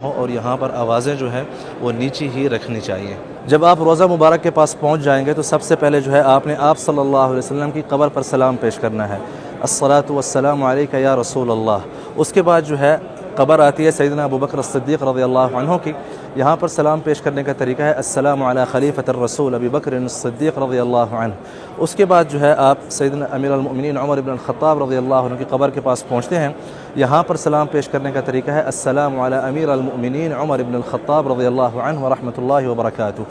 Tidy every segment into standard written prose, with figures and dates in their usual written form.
ہو اور یہاں پر آوازیں جو ہیں وہ نیچی ہی رکھنی چاہیے۔ جب آپ روضہ مبارک کے پاس پہنچ جائیں گے تو سب سے پہلے جو ہے آپ نے صلی اللہ علیہ وسلم کی قبر پر سلام پیش کرنا ہے، الصلاۃ والسلام علیک یا رسول اللہ۔ اس کے بعد جو ہے قبر آتی ہے سیدنا ابو بکر الصدیق رضی اللہ عنہ کی، یہاں پر سلام پیش کرنے کا طریقہ ہے السلام علی خلیفۃ الرسول ابی بکر الصدیق رضی اللہ عنہ۔ اس کے بعد جو ہے آپ سیدنا امیر المؤمنین عمر بن الخطاب رضی اللہ عنہ کی قبر کے پاس پہنچتے ہیں، یہاں پر سلام پیش کرنے کا طریقہ ہے السلام علی امیر المؤمنین عمر بن الخطاب رضی اللہ عنہ ورحمۃ اللہ وبرکاتہ۔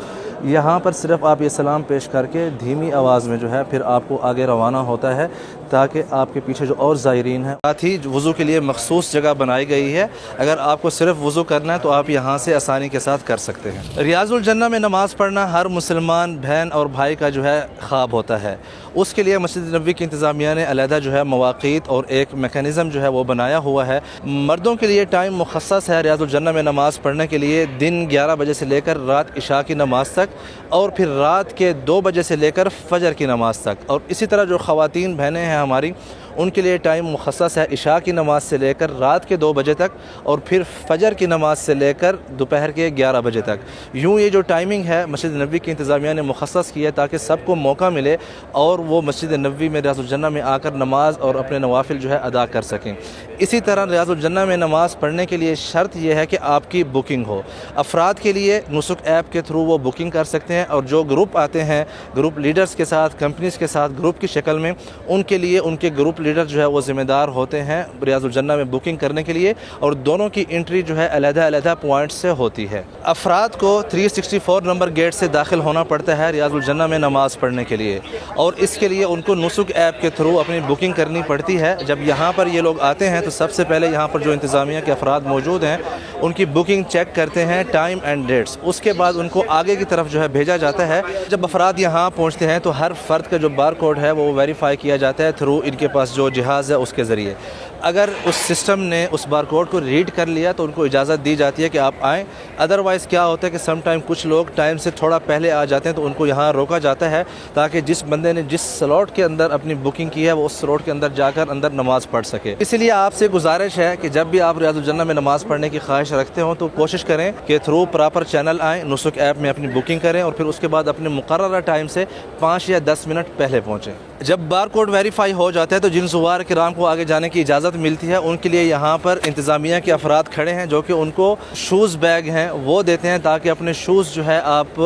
یہاں پر صرف آپ یہ سلام پیش کر کے دھیمی آواز میں جو ہے پھر آپ کو آگے روانہ ہوتا ہے، تاکہ آپ کے پیچھے جو اور زائرین ہیں، ساتھ ہی وضو کے لیے مخصوص جگہ بنائی گئی ہے، اگر آپ کو صرف وضو کرنا ہے تو آپ یہاں سے آسانی کے ساتھ کر سکتے ہیں۔ ریاض الجنہ میں نماز پڑھنا ہر مسلمان بہن اور بھائی کا جو ہے خواب ہوتا ہے، اس کے لیے مسجد نبوی کی انتظامیہ نے علیحدہ جو ہے مواقیت اور ایک میکانزم جو ہے وہ بنایا ہوا ہے۔ مردوں کے لیے ٹائم مخصص ہے ریاض الجنہ میں نماز پڑھنے کے لیے، دن 11 بجے سے لے کر رات عشاء کی نماز تک، اور پھر رات کے 2 بجے سے لے کر فجر کی نماز تک۔ اور اسی طرح جو خواتین بہنیں ہیں ہماری، ان کے لیے ٹائم مخصص ہے عشاء کی نماز سے لے کر رات کے 2 بجے تک، اور پھر فجر کی نماز سے لے کر دوپہر کے 11 بجے تک۔ یوں یہ جو ٹائمنگ ہے مسجد نبوی کی انتظامیہ نے مخصص کی ہے تاکہ سب کو موقع ملے اور وہ مسجد نبوی میں ریاض الجنہ میں آ کر نماز اور اپنے نوافل جو ہے ادا کر سکیں۔ اسی طرح ریاض الجنہ میں نماز پڑھنے کے لیے شرط یہ ہے کہ آپ کی بکنگ ہو۔ افراد کے لیے نسک ایپ کے تھرو وہ بکنگ کر سکتے ہیں، اور جو گروپ آتے ہیں گروپ لیڈرز کے ساتھ، کمپنیز کے ساتھ گروپ کی شکل میں، ان کے لیے ان کے گروپ لیڈر جو ہے وہ ذمہ دار ہوتے ہیں ریاض الجنہ میں بکنگ کرنے کے لیے، اور دونوں کی انٹری جو ہے علیحدہ علیحدہ پوائنٹ سے ہوتی ہے۔ افراد کو 364 نمبر گیٹ سے داخل ہونا پڑتا ہے ریاض الجنہ میں نماز پڑھنے کے لیے، اور اس کے لیے ان کو نسک ایپ کے تھرو اپنی بکنگ کرنی پڑتی ہے۔ جب یہاں پر یہ لوگ آتے ہیں تو سب سے پہلے یہاں پر جو انتظامیہ کے افراد موجود ہیں ان کی بکنگ چیک کرتے ہیں، ٹائم اینڈ ڈیٹس، اس کے بعد ان کو آگے کی طرف جو ہے بھیجا جاتا ہے۔ جب افراد یہاں پہنچتے ہیں تو ہر فرد کا جو بار کوڈ ہے وہ ویریفائی کیا جاتا ہے تھرو ان کے پاس جو جہاز ہے اس کے ذریعے۔ اگر اس سسٹم نے اس بار کوڈ کو ریڈ کر لیا تو ان کو اجازت دی جاتی ہے کہ آپ آئیں، ادروائز کیا ہوتا ہے کہ سم ٹائم کچھ لوگ ٹائم سے تھوڑا پہلے آ جاتے ہیں تو ان کو یہاں روکا جاتا ہے تاکہ جس بندے نے جس سلاٹ کے اندر اپنی بکنگ کی ہے وہ اس سلاٹ کے اندر جا کر اندر نماز پڑھ سکے۔ اسی لیے آپ سے گزارش ہے کہ جب بھی آپ ریاض الجنہ میں نماز پڑھنے کی خواہش رکھتے ہوں تو کوشش کریں کہ تھرو پراپر چینل آئیں، نسک ایپ میں اپنی بکنگ کریں، اور پھر اس کے بعد اپنے مقررہ ٹائم سے 5 یا 10 منٹ پہلے پہنچیں۔ جب بار کوڈ ویریفائی ہو جاتا ہے تو جن زوار کرام کو آگے جانے کی اجازت ملتی ہے ان کے لیے یہاں پر انتظامیہ کے افراد کھڑے ہیں جو کہ ان کو شوز بیگ ہیں وہ دیتے ہیں تاکہ اپنے شوز جو ہے آپ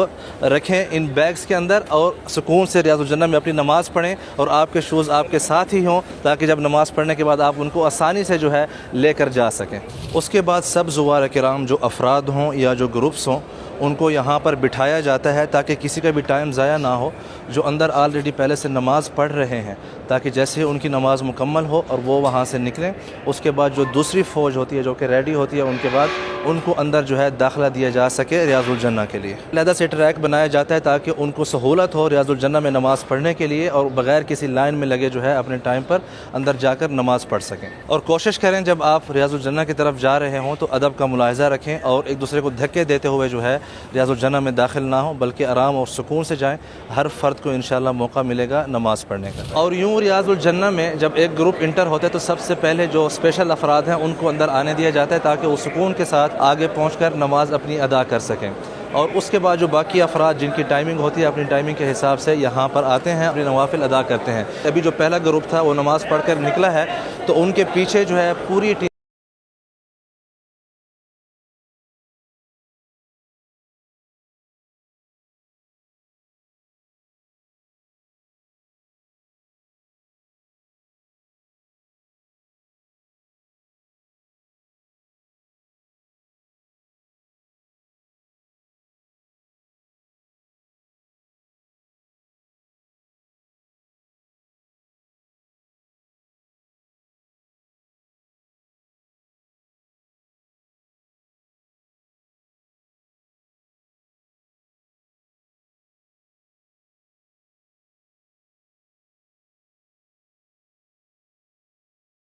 رکھیں ان بیگز کے اندر اور سکون سے ریاض الجنہ میں اپنی نماز پڑھیں، اور آپ کے شوز آپ کے ساتھ ہی ہوں تاکہ جب نماز پڑھنے کے بعد آپ ان کو آسانی سے جو ہے لے کر جا سکیں۔ اس کے بعد سب زوار کرام جو افراد ہوں یا جو گروپس ہوں ان کو یہاں پر بٹھایا جاتا ہے تاکہ کسی کا بھی ٹائم ضائع نہ ہو، جو اندر آلریڈی پہلے سے نماز پڑھ رہے ہیں، تاکہ جیسے ان کی نماز مکمل ہو اور وہ وہاں سے نکلیں، اس کے بعد جو دوسری فوج ہوتی ہے جو کہ ریڈی ہوتی ہے ان کے بعد ان کو اندر جو ہے داخلہ دیا جا سکے ریاض الجنہ کے لیے۔ علیحدہ سے ٹریک بنایا جاتا ہے تاکہ ان کو سہولت ہو ریاض الجنہ میں نماز پڑھنے کے لیے، اور بغیر کسی لائن میں لگے جو ہے اپنے ٹائم پر اندر جا کر نماز پڑھ سکیں۔ اور کوشش کریں جب آپ ریاض الجنہ کی طرف جا رہے ہوں تو ادب کا ملاحظہ رکھیں اور ایک دوسرے کو دھکے دیتے ہوئے جو ہے ریاض الجنہ میں داخل نہ ہوں، بلکہ آرام اور سکون سے جائیں۔ ہر فرد کو انشاءاللہ موقع ملے گا نماز پڑھنے کا۔ اور یوں ریاض الجنہ میں جب ایک گروپ انٹر ہوتا ہے تو سب سے پہلے جو اسپیشل افراد ہیں ان کو اندر آنے دیا جاتا ہے تاکہ وہ سکون کے ساتھ آگے پہنچ کر نماز اپنی ادا کر سکیں، اور اس کے بعد جو باقی افراد جن کی ٹائمنگ ہوتی ہے اپنی ٹائمنگ کے حساب سے یہاں پر آتے ہیں، اپنے نوافل ادا کرتے ہیں۔ ابھی جو پہلا گروپ تھا وہ نماز پڑھ کر نکلا ہے تو ان کے پیچھے جو ہے پوری ٹیم